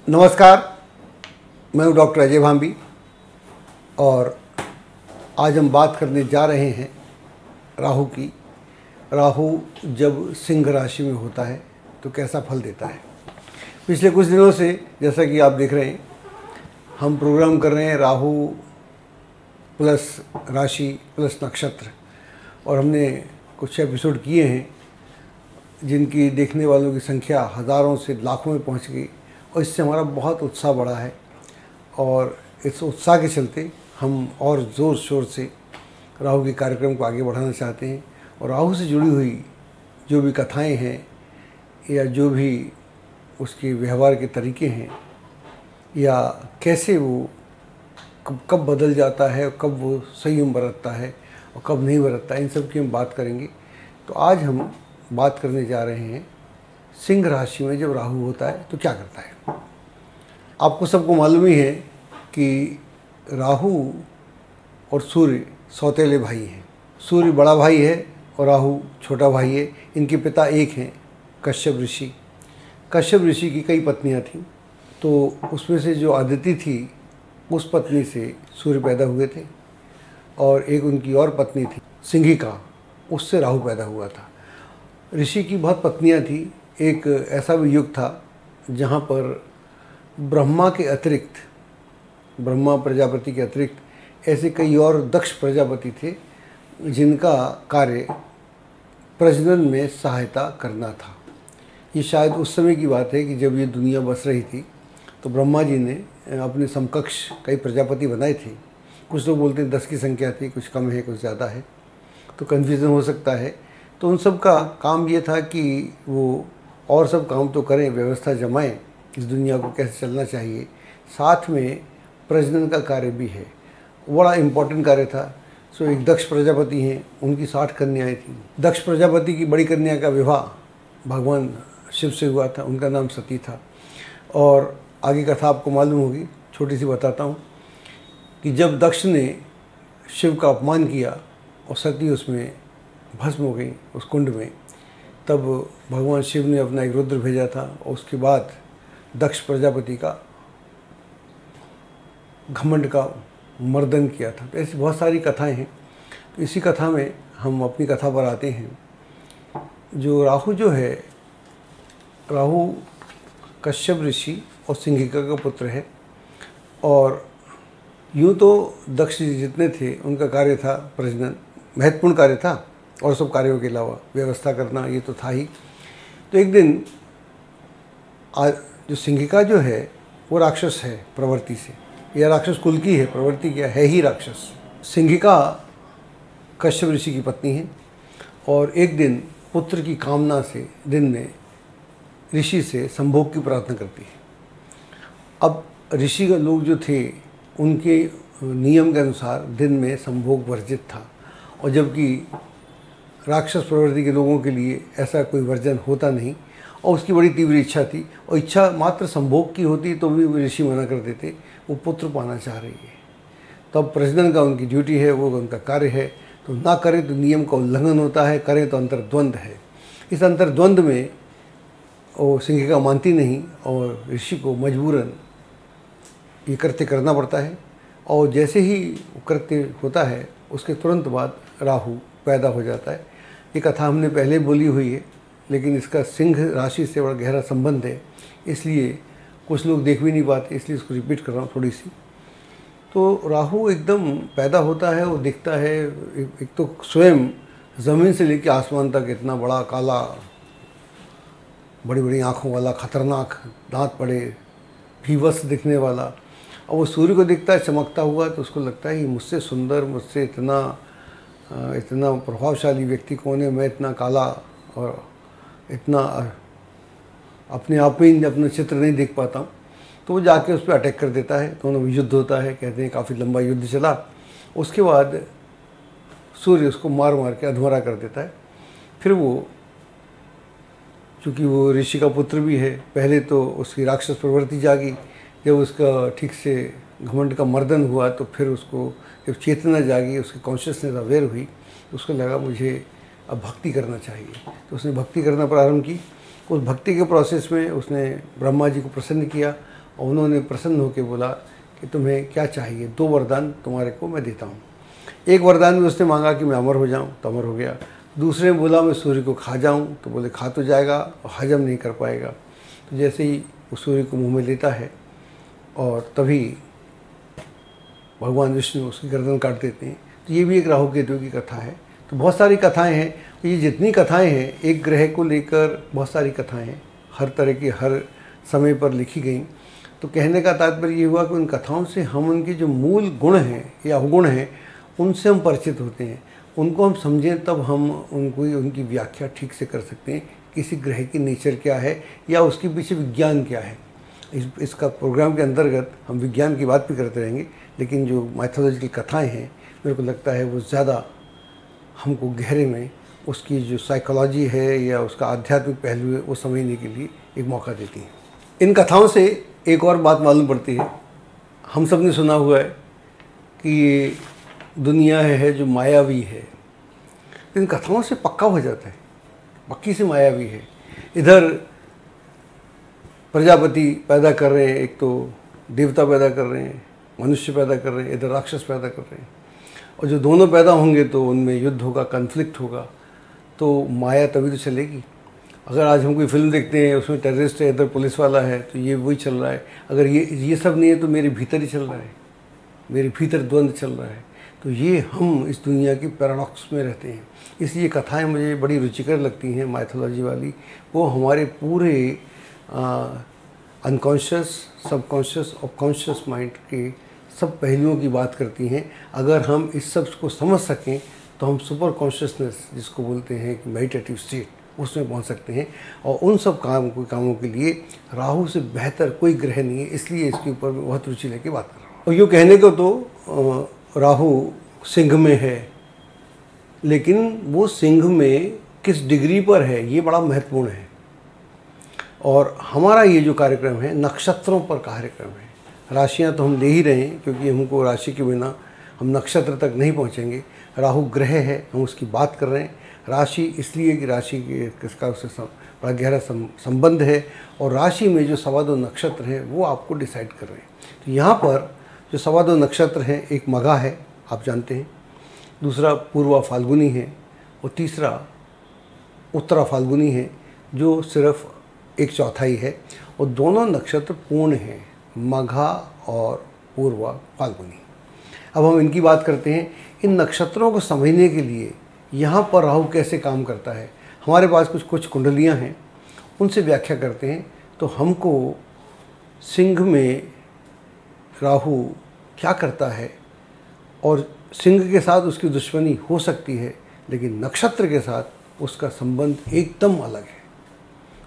नमस्कार, मैं हूँ डॉक्टर अजय भांबी और आज हम बात करने जा रहे हैं राहु की। राहु जब सिंह राशि में होता है तो कैसा फल देता है। पिछले कुछ दिनों से जैसा कि आप देख रहे हैं हम प्रोग्राम कर रहे हैं राहु प्लस राशि प्लस नक्षत्र, और हमने कुछ एपिसोड किए हैं जिनकी देखने वालों की संख्या हज़ारों से लाखों में पहुंच गई और इससे हमारा बहुत उत्साह बढ़ा है। और इस उत्साह के चलते हम और ज़ोर शोर से राहु के कार्यक्रम को आगे बढ़ाना चाहते हैं। और राहु से जुड़ी हुई जो भी कथाएं हैं या जो भी उसके व्यवहार के तरीके हैं या कैसे वो कब बदल जाता है, कब वो संयम बरतता है और कब नहीं बरतता है, इन सब की हम बात करेंगे। तो आज हम बात करने जा रहे हैं सिंह राशि में जब राहु होता है तो क्या करता है। आपको सबको मालूम ही है कि राहु और सूर्य सौतेले भाई हैं। सूर्य बड़ा भाई है और राहु छोटा भाई है। इनके पिता एक हैं, कश्यप ऋषि। कश्यप ऋषि की कई पत्नियां थीं, तो उसमें से जो अदिति थी उस पत्नी से सूर्य पैदा हुए थे, और एक उनकी और पत्नी थी सिंहिका, उससे राहु पैदा हुआ था। ऋषि की बहुत पत्नियां थी। एक ऐसा भी युग था जहाँ पर ब्रह्मा के अतिरिक्त, ब्रह्मा प्रजापति के अतिरिक्त ऐसे कई और दक्ष प्रजापति थे जिनका कार्य प्रजनन में सहायता करना था। ये शायद उस समय की बात है कि जब ये दुनिया बस रही थी तो ब्रह्मा जी ने अपने समकक्ष कई प्रजापति बनाए थे। कुछ लोग बोलते हैं 10 की संख्या थी, कुछ कम है कुछ ज़्यादा है, तो कन्फ्यूज़न हो सकता है। तो उन सब का काम ये था कि वो और सब काम तो करें, व्यवस्था जमाएं, इस दुनिया को कैसे चलना चाहिए, साथ में प्रजनन का कार्य भी है, बड़ा इम्पोर्टेंट कार्य था। सो एक दक्ष प्रजापति हैं, उनकी 60 कन्याएं थीं। दक्ष प्रजापति की बड़ी कन्या का विवाह भगवान शिव से हुआ था, उनका नाम सती था। और आगे कथा आपको मालूम होगी, छोटी सी बताता हूँ कि जब दक्ष ने शिव का अपमान किया और सती उसमें भस्म हो गई उस कुंड में, तब भगवान शिव ने अपना एक रुद्र भेजा था और उसके बाद दक्ष प्रजापति का घमंड का मर्दन किया था। तो ऐसी बहुत सारी कथाएं हैं। तो इसी कथा में हम अपनी कथा पर आते हैं। जो राहु जो है, राहु कश्यप ऋषि और सिंहिका का पुत्र है। और यूँ तो दक्ष जी जितने थे उनका कार्य था प्रजनन, महत्वपूर्ण कार्य था, और सब कार्यों के अलावा व्यवस्था करना ये तो था ही। तो एक दिन जो सिंहिका जो है वो राक्षस है प्रवृत्ति से, या राक्षस कुल की है, प्रवृत्ति क्या है ही राक्षस। सिंहिका कश्यप ऋषि की पत्नी है और एक दिन पुत्र की कामना से दिन में ऋषि से संभोग की प्रार्थना करती है। अब ऋषि लोग जो थे उनके नियम के अनुसार दिन में संभोग वर्जित था, और जबकि राक्षस प्रवृत्ति के लोगों के लिए ऐसा कोई वर्जन होता नहीं, और उसकी बड़ी तीव्र इच्छा थी, और इच्छा मात्र संभोग की होती तो भी ऋषि मना कर देते। वो पुत्र पाना चाह रही है, तो अब प्रजनन का उनकी ड्यूटी है, वो उनका कार्य है। तो ना करें तो नियम का उल्लंघन होता है, करें तो अंतर्द्वंद है। इस अंतर्द्वंद में वो सिंहिका मानती नहीं और ऋषि को मजबूरन ये कृत्य करना पड़ता है। और जैसे ही कृत्य होता है उसके तुरंत बाद राहु पैदा हो जाता है। ये कथा हमने पहले बोली हुई है, लेकिन इसका सिंह राशि से बड़ा गहरा संबंध है, इसलिए कुछ लोग देख भी नहीं पाते, इसलिए इसको रिपीट कर रहा हूँ थोड़ी सी। तो राहु एकदम पैदा होता है, वो दिखता है एक तो स्वयं ज़मीन से लेकर आसमान तक इतना बड़ा काला, बड़ी बड़ी आँखों वाला, खतरनाक, दांत बड़े, भीवस दिखने वाला। और वो सूर्य को दिखता है चमकता हुआ, तो उसको लगता है कि मुझसे सुंदर, मुझसे इतना प्रभावशाली व्यक्ति कौन है, मैं इतना काला और इतना अपने आप में अपना चित्र नहीं देख पाता हूँ। तो वो जाके उस पर अटैक कर देता है, दोनों में युद्ध होता है। कहते हैं काफ़ी लंबा युद्ध चला। उसके बाद सूर्य उसको मार मार के अधमरा कर देता है। फिर वो, चूँकि वो ऋषि का पुत्र भी है, पहले तो उसकी राक्षस प्रवृत्ति जागी, जब उसका ठीक से घमंड का मर्दन हुआ तो फिर उसको जब चेतना जागी, उसकी कॉन्शियसनेस अवेयर हुई, तो उसको लगा मुझे अब भक्ति करना चाहिए। तो उसने भक्ति करना प्रारंभ की। उस भक्ति के प्रोसेस में उसने ब्रह्मा जी को प्रसन्न किया और उन्होंने प्रसन्न होकर बोला कि तुम्हें क्या चाहिए, 2 वरदान तुम्हारे को मैं देता हूँ। एक वरदान में उसने मांगा कि मैं अमर हो जाऊँ, तो अमर हो गया। दूसरे में बोला मैं सूर्य को खा जाऊँ, तो बोले खा तो जाएगा और हजम नहीं कर पाएगा। तो जैसे ही वो सूर्य को मुँह में लेता है और तभी भगवान विष्णु उसकी गर्दन काट देते हैं। तो ये भी एक राहु केतु की कथा है। तो बहुत सारी कथाएं हैं। ये जितनी कथाएं हैं, एक ग्रह को लेकर बहुत सारी कथाएं हैं, हर तरह की हर समय पर लिखी गई। तो कहने का तात्पर्य ये हुआ कि उन कथाओं से हम उनके जो मूल गुण हैं या अवगुण हैं उनसे हम परिचित होते हैं। उनको हम समझें तब हम उनकी व्याख्या ठीक से कर सकते हैं, किसी ग्रह की नेचर क्या है या उसके पीछे विज्ञान क्या है। इसका प्रोग्राम के अंतर्गत हम विज्ञान की बात भी करते रहेंगे, लेकिन जो माइथोलॉजिकल कथाएं हैं मेरे को लगता है वो ज़्यादा हमको गहरे में उसकी जो साइकोलॉजी है या उसका आध्यात्मिक पहलू है वो समझने के लिए एक मौका देती हैं। इन कथाओं से एक और बात मालूम पड़ती है, हम सब ने सुना हुआ है कि ये दुनिया है जो मायावी है। इन कथाओं से पक्का हो जाता है, पक्की से मायावी है। इधर प्रजापति पैदा कर रहे हैं, एक तो देवता पैदा कर रहे हैं, मनुष्य पैदा कर रहे हैं, इधर राक्षस पैदा कर रहे हैं। और जो दोनों पैदा होंगे तो उनमें युद्ध होगा, कन्फ्लिक्ट होगा, तो माया तभी तो चलेगी। अगर आज हम कोई फिल्म देखते हैं उसमें टेररिस्ट है, इधर पुलिस वाला है, तो ये वही चल रहा है। अगर ये सब नहीं है तो मेरे भीतर ही चल रहा है, मेरे भीतर द्वंद्व चल रहा है। तो ये हम इस दुनिया की पैराडॉक्स में रहते हैं। इसलिए कथाएं मुझे बड़ी रुचिकर लगती हैं माइथोलॉजी वाली। वो हमारे पूरे अनकॉन्शियस, सबकॉन्शियस और कॉन्शियस माइंड के सब पहलुओं की बात करती हैं। अगर हम इस सब को समझ सकें तो हम सुपर कॉन्शियसनेस जिसको बोलते हैं कि मेडिटेटिव स्टेट, उसमें पहुंच सकते हैं। और उन सब कामों के लिए राहु से बेहतर कोई ग्रह नहीं है। इसलिए इसके ऊपर मैं बहुत रुचि लेके बात कर रहा हूँ। और यूँ कहने को तो राहु सिंह में है, लेकिन वो सिंह में किस डिग्री पर है ये बड़ा महत्वपूर्ण है। और हमारा ये जो कार्यक्रम है नक्षत्रों पर कार्यक्रम है। राशियां तो हम ले ही रहे हैं, क्योंकि हमको राशि के बिना हम नक्षत्र तक नहीं पहुंचेंगे। राहु ग्रह है, हम उसकी बात कर रहे हैं। राशि इसलिए कि राशि के किसका उससे बड़ा गहरा संबंध है, और राशि में जो 2.25 नक्षत्र हैं वो आपको डिसाइड कर रहे हैं। तो यहाँ पर जो 2.25 नक्षत्र हैं, एक मघा है, आप जानते हैं, दूसरा पूर्वा फाल्गुनी है, और तीसरा उत्तरा फाल्गुनी है जो सिर्फ 1/4 है। और दोनों नक्षत्र पूर्ण हैं, मघा और पूर्वा फाल्गुनी। अब हम इनकी बात करते हैं। इन नक्षत्रों को समझने के लिए यहाँ पर राहु कैसे काम करता है, हमारे पास कुछ कुंडलियाँ हैं, उनसे व्याख्या करते हैं। तो हमको सिंह में राहु क्या करता है, और सिंह के साथ उसकी दुश्मनी हो सकती है, लेकिन नक्षत्र के साथ उसका संबंध एकदम अलग है।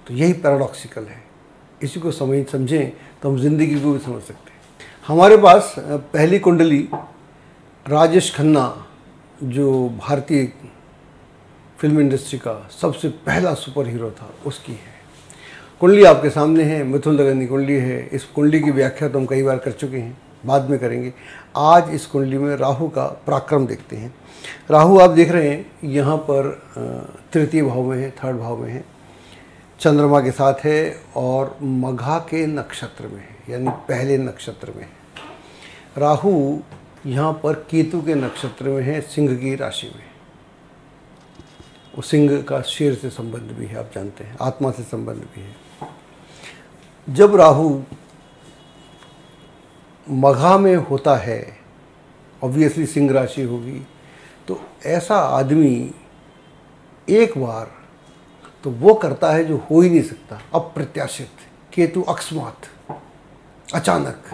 तो यही पैराडॉक्सिकल है। इसी को समझें तो हम जिंदगी को भी समझ सकते हैं। हमारे पास पहली कुंडली राजेश खन्ना, जो भारतीय फिल्म इंडस्ट्री का सबसे पहला सुपर हीरो था, उसकी है। कुंडली आपके सामने है, मिथुन लग्न की कुंडली है। इस कुंडली की व्याख्या तो हम कई बार कर चुके हैं, बाद में करेंगे। आज इस कुंडली में राहु का पराक्रम देखते हैं। राहु आप देख रहे हैं यहाँ पर 3य भाव में है, 3rd भाव में है, चंद्रमा के साथ है, और मघा के नक्षत्र में है, यानी पहले नक्षत्र में है। राहु यहाँ पर केतु के नक्षत्र में है, सिंह की राशि में। वो सिंह का शेर से संबंध भी है, आप जानते हैं, आत्मा से संबंध भी है। जब राहु मघा में होता है, ऑब्वियसली सिंह राशि होगी, तो ऐसा आदमी एक बार तो वो करता है जो हो ही नहीं सकता, अप्रत्याशित। केतु अकस्मात, अचानक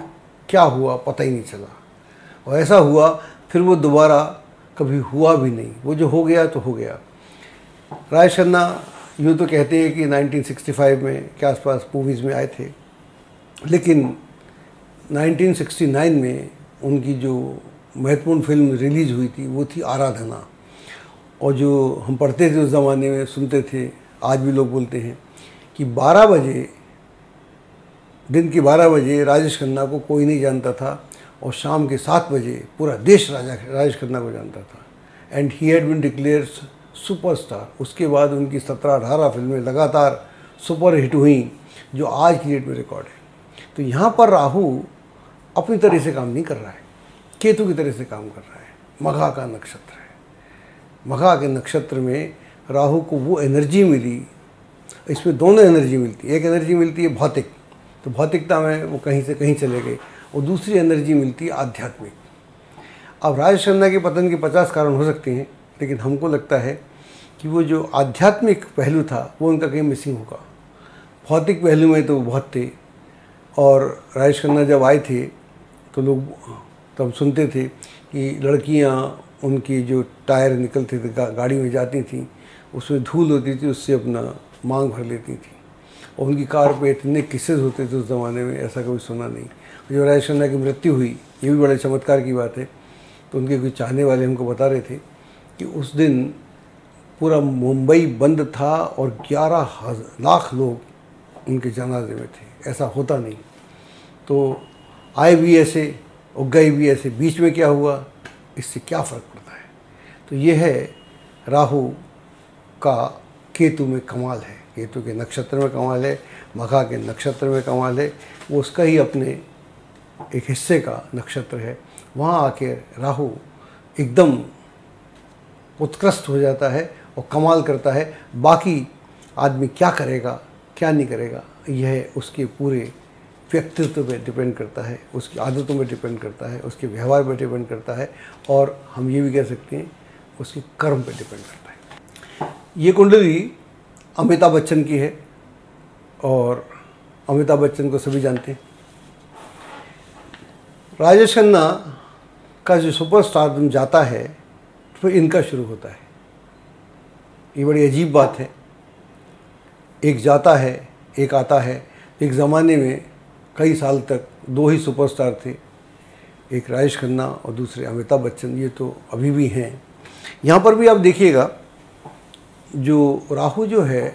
क्या हुआ पता ही नहीं चला, और ऐसा हुआ फिर वो दोबारा कभी हुआ भी नहीं। वो जो हो गया तो हो गया। राजेश खन्ना यूँ तो कहते हैं कि 1965 में के आसपास मूवीज़ में आए थे, लेकिन 1969 में उनकी जो महत्वपूर्ण फिल्म रिलीज़ हुई थी वो थी आराधना। और जो हम पढ़ते थे उस ज़माने में, सुनते थे, आज भी लोग बोलते हैं कि 12 बजे, दिन के 12 बजे राजेश खन्ना को कोई नहीं जानता था, और शाम के 7 बजे पूरा देश राजेश खन्ना को जानता था। And he had been declared superstar. उसके बाद उनकी 17-18 फिल्में लगातार सुपर हिट हुई, जो आज की डेट में रिकॉर्ड है। तो यहाँ पर राहु अपनी तरह से काम नहीं कर रहा है, केतु की तरह से काम कर रहा है। मघा का नक्षत्र है, मघा के नक्षत्र में राहु को वो एनर्जी मिली, इसमें दोनों एनर्जी मिलती है। एक एनर्जी मिलती है भौतिक, तो भौतिकता में वो कहीं से कहीं चले गए, और दूसरी एनर्जी मिलती है आध्यात्मिक। अब राजेश खन्ना के पतन के 50 कारण हो सकते हैं, लेकिन हमको लगता है कि वो जो आध्यात्मिक पहलू था वो उनका कहीं मिसिंग होगा। भौतिक पहलू में तो वो बहुत थे, और राजेश खन्ना जब आए थे तो लोग तब सुनते थे कि लड़कियां उनकी जो टायर निकलते थे गाड़ी में जाती थी, उसमें धूल होती थी, उससे अपना मांग भर लेती थी, और उनकी कार पे इतने किस्सेज होते थे उस ज़माने में, ऐसा कभी सुना नहीं। जब राजेश खन्ना की मृत्यु हुई, ये भी बड़े चमत्कार की बात है, तो उनके कुछ चाहने वाले हमको बता रहे थे कि उस दिन पूरा मुंबई बंद था और 11 लाख लोग उनके जनाजे में थे। ऐसा होता नहीं। तो आए भी ऐसे और गए भी ऐसे, बीच में क्या हुआ, इससे क्या फ़र्क पड़ता है। तो ये है राहु का केतु में कमाल है, केतु के नक्षत्र में कमाल है, मघा के नक्षत्र में कमाल है। वो उसका ही अपने एक हिस्से का नक्षत्र है, वहाँ आके राहु एकदम उत्कृष्ट हो जाता है और कमाल करता है। बाकी आदमी क्या करेगा क्या नहीं करेगा, यह उसके पूरे व्यक्तित्व पे डिपेंड करता है, उसकी आदतों पे डिपेंड करता है, उसके व्यवहार पे डिपेंड करता है, और हम ये भी कह सकते हैं उसके कर्म पे डिपेंड करता है। ये कुंडली अमिताभ बच्चन की है, और अमिताभ बच्चन को सभी जानते हैं। राजेश खन्ना का जो सुपरस्टारडम जाता है फिर इनका शुरू होता है। ये बड़ी अजीब बात है, एक जाता है एक आता है। एक ज़माने में कई साल तक 2 ही सुपरस्टार थे, एक राजेश खन्ना और दूसरे अमिताभ बच्चन। ये तो अभी भी हैं। यहाँ पर भी आप देखिएगा, जो राहु जो है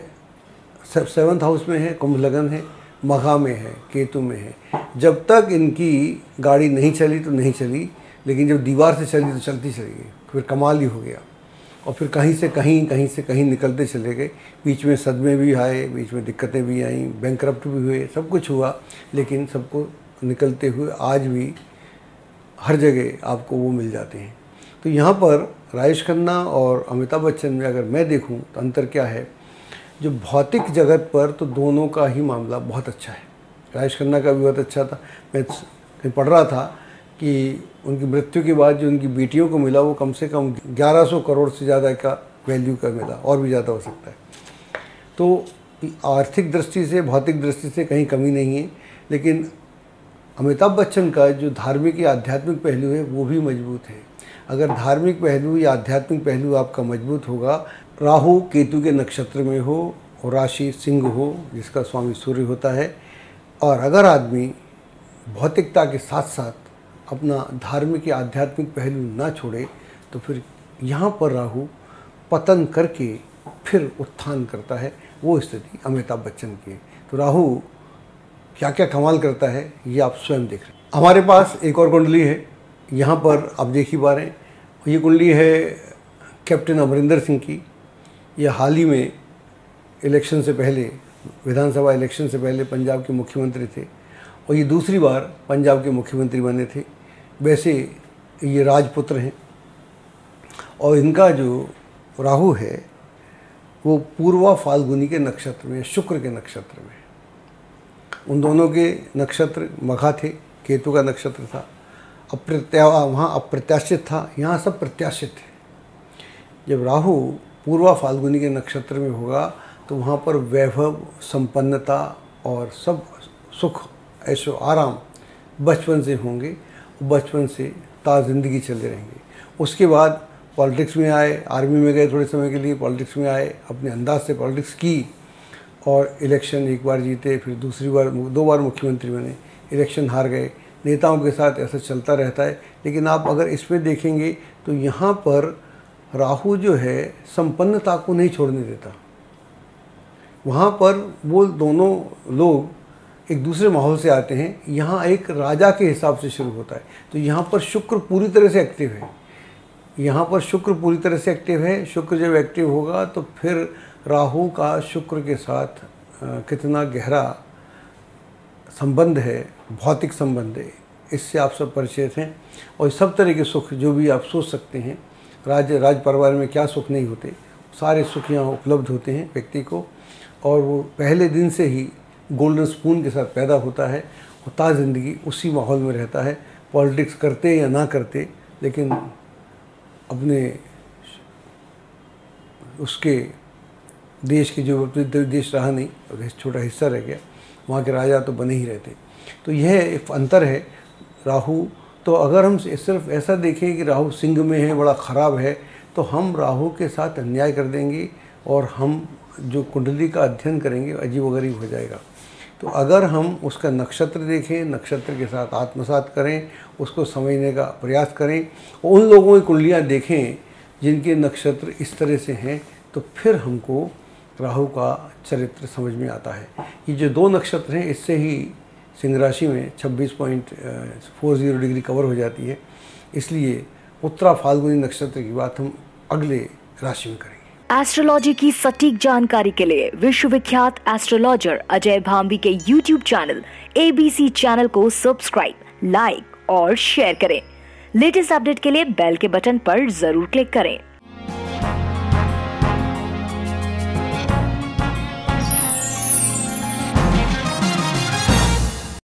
7th हाउस में है, कुंभ लगन है, मघा में है, केतु में है। जब तक इनकी गाड़ी नहीं चली तो नहीं चली, लेकिन जब दीवार से चली तो चलती चली गई, फिर कमाल ही हो गया। और फिर कहीं से कहीं निकलते चले गए। बीच में सदमे भी आए, बीच में दिक्कतें भी आईं, बैंकरप्ट भी हुए, सब कुछ हुआ, लेकिन सबको निकलते हुए आज भी हर जगह आपको वो मिल जाते हैं। तो यहाँ पर राजेश खन्ना और अमिताभ बच्चन में अगर मैं देखूँ तो अंतर क्या है, जो भौतिक जगत पर तो दोनों का ही मामला बहुत अच्छा है। राजेश खन्ना का भी बहुत अच्छा था। मैं कहीं पढ़ रहा था कि उनकी मृत्यु के बाद जो उनकी बेटियों को मिला वो कम से कम 1100 करोड़ से ज़्यादा का वैल्यू का मिला, और भी ज़्यादा हो सकता है। तो आर्थिक दृष्टि से, भौतिक दृष्टि से कहीं कमी नहीं है, लेकिन अमिताभ बच्चन का जो धार्मिक या आध्यात्मिक पहलू है वो भी मजबूत है। अगर धार्मिक पहलू या आध्यात्मिक पहलू आपका मजबूत होगा, राहु केतु के नक्षत्र में हो और राशि सिंह हो जिसका स्वामी सूर्य होता है, और अगर आदमी भौतिकता के साथ साथ अपना धार्मिक या आध्यात्मिक पहलू ना छोड़े, तो फिर यहाँ पर राहु पतन करके फिर उत्थान करता है। वो स्थिति अमिताभ बच्चन की है। तो राहु क्या क्या कमाल करता है ये आप स्वयं देख रहे हैं। हमारे पास एक और कुंडली है, यहाँ पर आप देख ही पा रहे हैं। ये कुंडली है कैप्टन अमरिंदर सिंह की। ये हाल ही में इलेक्शन से पहले, विधानसभा इलेक्शन से पहले पंजाब के मुख्यमंत्री थे, और ये दूसरी बार पंजाब के मुख्यमंत्री बने थे। वैसे ये राजपुत्र हैं, और इनका जो राहु है वो पूर्वा फाल्गुनी के नक्षत्र में, शुक्र के नक्षत्र में। उन दोनों के नक्षत्र मघा थे, केतु का नक्षत्र था। वहाँ अप्रत्याशित था, यहाँ सब प्रत्याशित थे। जब राहु पूर्वा फाल्गुनी के नक्षत्र में होगा तो वहाँ पर वैभव, संपन्नता और सब सुख, ऐशो आराम बचपन से होंगे, बचपन से ताज़ जिंदगी चलते रहेंगे। उसके बाद पॉलिटिक्स में आए, आर्मी में गए थोड़े समय के लिए, पॉलिटिक्स में आए, अपने अंदाज से पॉलिटिक्स की, और इलेक्शन एक बार जीते, फिर दूसरी बार 2 बार मुख्यमंत्री बने, इलेक्शन हार गए। नेताओं के साथ ऐसा चलता रहता है। लेकिन आप अगर इसमें देखेंगे तो यहाँ पर राहु जो है संपन्नता को नहीं छोड़ने देता। वहाँ पर वो दोनों लोग एक दूसरे माहौल से आते हैं, यहाँ एक राजा के हिसाब से शुरू होता है। तो यहाँ पर शुक्र पूरी तरह से एक्टिव है, यहाँ पर शुक्र पूरी तरह से एक्टिव है। शुक्र जब एक्टिव होगा तो फिर राहु का शुक्र के साथ कितना गहरा संबंध है, भौतिक संबंध है, इससे आप सब परिचित हैं। और सब तरह के सुख जो भी आप सोच सकते हैं, राज परिवार में क्या सुख नहीं होते, सारे सुख यहाँ उपलब्ध होते हैं व्यक्ति को। और वो पहले दिन से ही गोल्डन स्पून के साथ पैदा होता है, होता ज़िंदगी उसी माहौल में रहता है, पॉलिटिक्स करते या ना करते, लेकिन अपने उसके देश के जो देश रहा नहीं, छोटा हिस्सा रह गया, वहाँ के राजा तो बने ही रहते। तो यह एक अंतर है राहु। तो अगर हम सिर्फ ऐसा देखें कि राहु सिंह में है, बड़ा ख़राब है, तो हम राहु के साथ अन्याय कर देंगे और हम जो कुंडली का अध्ययन करेंगे अजीबोगरीब हो जाएगा। तो अगर हम उसका नक्षत्र देखें, नक्षत्र के साथ आत्मसात करें, उसको समझने का प्रयास करें, उन लोगों की कुंडलियाँ देखें जिनके नक्षत्र इस तरह से हैं, तो फिर हमको राहु का चरित्र समझ में आता है। ये जो 2 नक्षत्र हैं, इससे ही सिंह राशि में 26.40 डिग्री कवर हो जाती है। इसलिए उत्तरा फाल्गुनी नक्षत्र की बात हम अगले राशि में करेंगे। एस्ट्रोलॉजी की सटीक जानकारी के लिए विश्वविख्यात एस्ट्रोलॉजर अजय भांबी के YouTube चैनल ABC चैनल को सब्सक्राइब, लाइक और शेयर करें। लेटेस्ट अपडेट के लिए बेल के बटन पर जरूर क्लिक करें।